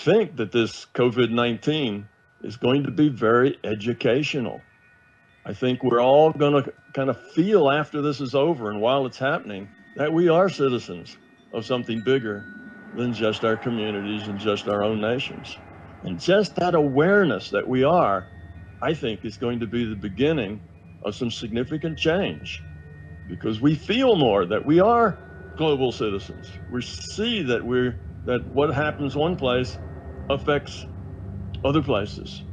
think that this COVID-19 is going to be very educational. I think we're all going to kind of feel after this is over and while it's happening that we are citizens of something bigger than just our communities and just our own nations. And just that awareness that we are, I think, is going to be the beginning of some significant change, because we feel more that we are global citizens. We see that what happens one place affects other places.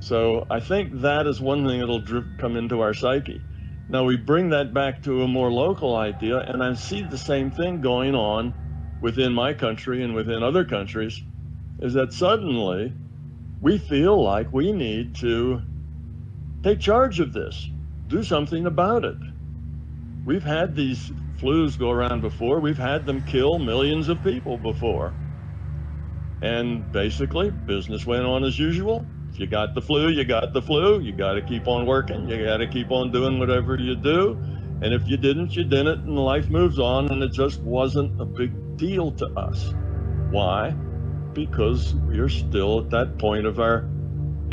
So I think that is one thing that'll come into our psyche. Now we bring that back to a more local idea, and I see the same thing going on within my country and within other countries, is that suddenly we feel like we need to take charge of this, do something about it. We've had these flus go around before. We've had them kill millions of people before. And basically, business went on as usual. If you got the flu, you got the flu. You got to keep on working. You got to keep on doing whatever you do. And if you didn't, you didn't, and life moves on, and it just wasn't a big deal to us. Why? Because we are still at that point of our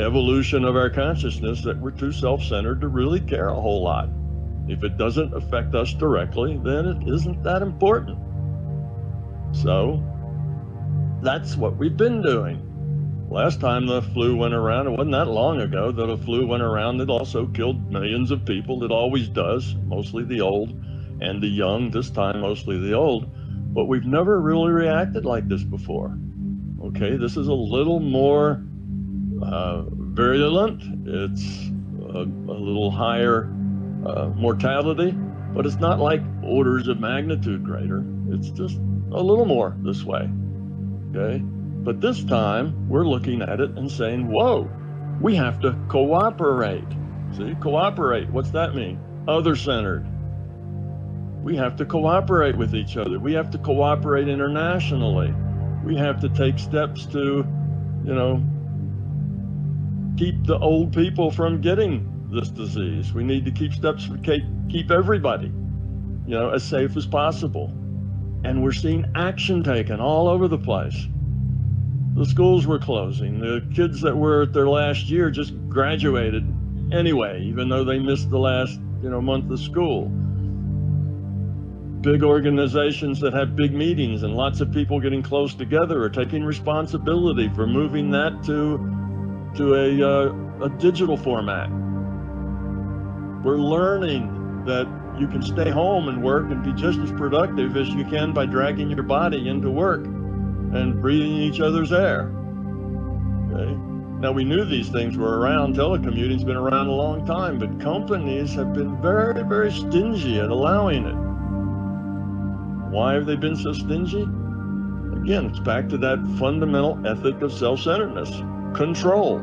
evolution of our consciousness that we're too self-centered to really care a whole lot. If it doesn't affect us directly, then it isn't that important. So that's what we've been doing. Last time the flu went around, it wasn't that long ago that a flu went around that also killed millions of people. It always does, mostly the old and the young, this time mostly the old. But we've never really reacted like this before. Okay, this is a little more virulent. It's a little higher mortality, but it's not like orders of magnitude greater. It's just a little more this way. Okay, but this time we're looking at it and saying, whoa, we have to cooperate. See, cooperate, what's that mean? Other-centered. We have to cooperate with each other. We have to cooperate internationally. We have to take steps to, keep the old people from getting this disease. We need to keep steps to keep everybody, as safe as possible. And we're seeing action taken all over the place. The schools were closing. The kids that were at their last year just graduated anyway, even though they missed the last, month of school. Big organizations that have big meetings and lots of people getting close together are taking responsibility for moving that to a digital format. We're learning that you can stay home and work and be just as productive as you can by dragging your body into work and breathing each other's air. Okay? Now, we knew these things were around. Telecommuting's been around a long time, but companies have been very, very stingy at allowing it. Why have they been so stingy? Again, it's back to that fundamental ethic of self-centeredness. Control.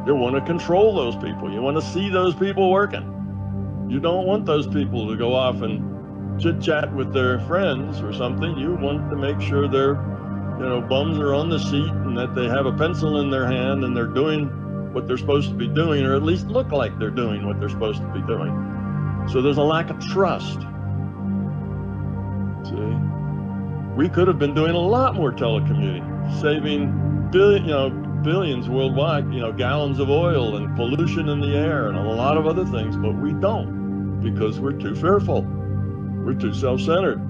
You want to control those people. You want to see those people working. You don't want those people to go off and chit-chat with their friends or something. You want to make sure their bums are on the seat and that they have a pencil in their hand and they're doing what they're supposed to be doing, or at least look like they're doing what they're supposed to be doing. So there's a lack of trust. See? We could have been doing a lot more telecommuting, saving billions worldwide, gallons of oil and pollution in the air and a lot of other things, but we don't, because we're too fearful. We're too self-centered.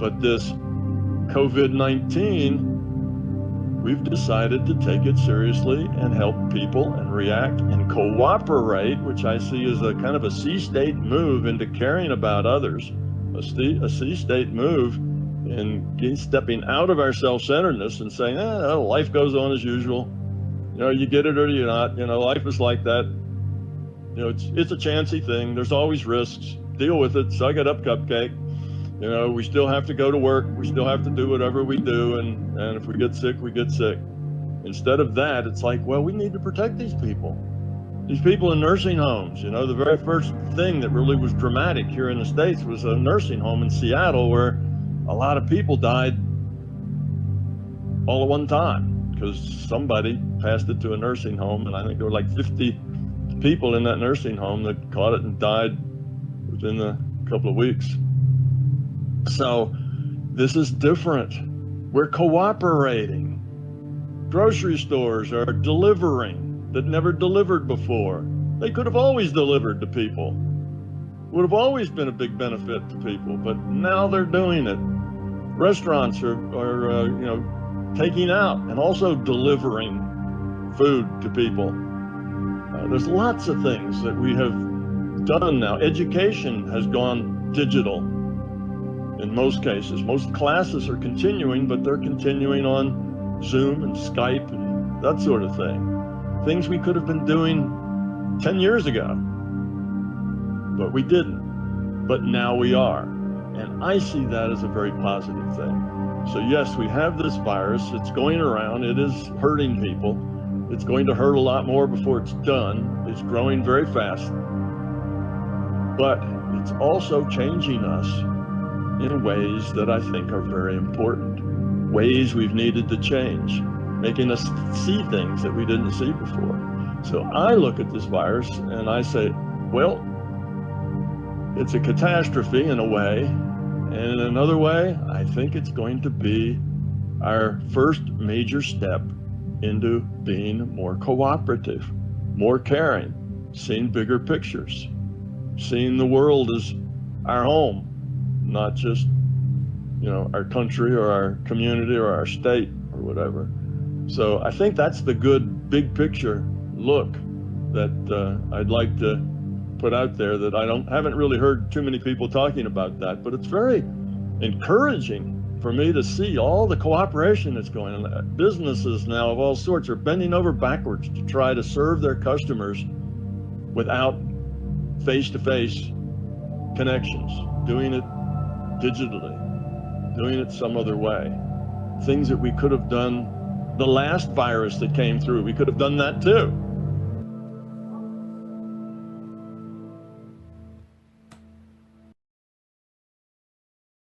But this COVID-19, we've decided to take it seriously and help people and react and cooperate, which I see as a kind of a C-state move into caring about others, a C-state move in stepping out of our self-centeredness and saying, life goes on as usual. You get it or you're not. Life is like that. It's a chancy thing. There's always risks. Deal with it. Suck it up, cupcake. We still have to go to work. We still have to do whatever we do. And if we get sick, we get sick. Instead of that, it's like, well, we need to protect these people. These people in nursing homes. The very first thing that really was dramatic here in the States was a nursing home in Seattle where a lot of people died all at one time because somebody passed it to a nursing home. And I think there were like 50 people in that nursing home that caught it and died within a couple of weeks. So this is different. We're cooperating. Grocery stores are delivering that never delivered before. They could have always delivered to people. Would have always been a big benefit to people, but now they're doing it. Restaurants are taking out and also delivering food to people. There's lots of things that we have done now. Education has gone digital in most cases. Most classes are continuing, but they're continuing on Zoom and Skype and that sort of thing. Things we could have been doing 10 years ago, but we didn't. But now we are. And I see that as a very positive thing. So yes, we have this virus. It's going around. It is hurting people. It's going to hurt a lot more before it's done. It's growing very fast. But it's also changing us in ways that I think are very important. Ways we've needed to change, making us see things that we didn't see before. So I look at this virus and I say, well, it's a catastrophe in a way. And in another way, I think it's going to be our first major step into being more cooperative, more caring, seeing bigger pictures, seeing the world as our home, not just, our country or our community or our state or whatever. So I think that's the good big picture look that I'd like to put out there, that I haven't really heard too many people talking about that, but it's very encouraging for me to see all the cooperation that's going on. Businesses now of all sorts are bending over backwards to try to serve their customers without face-to-face connections, doing it digitally, doing it some other way. Things that we could have done the last virus that came through, we could have done that too.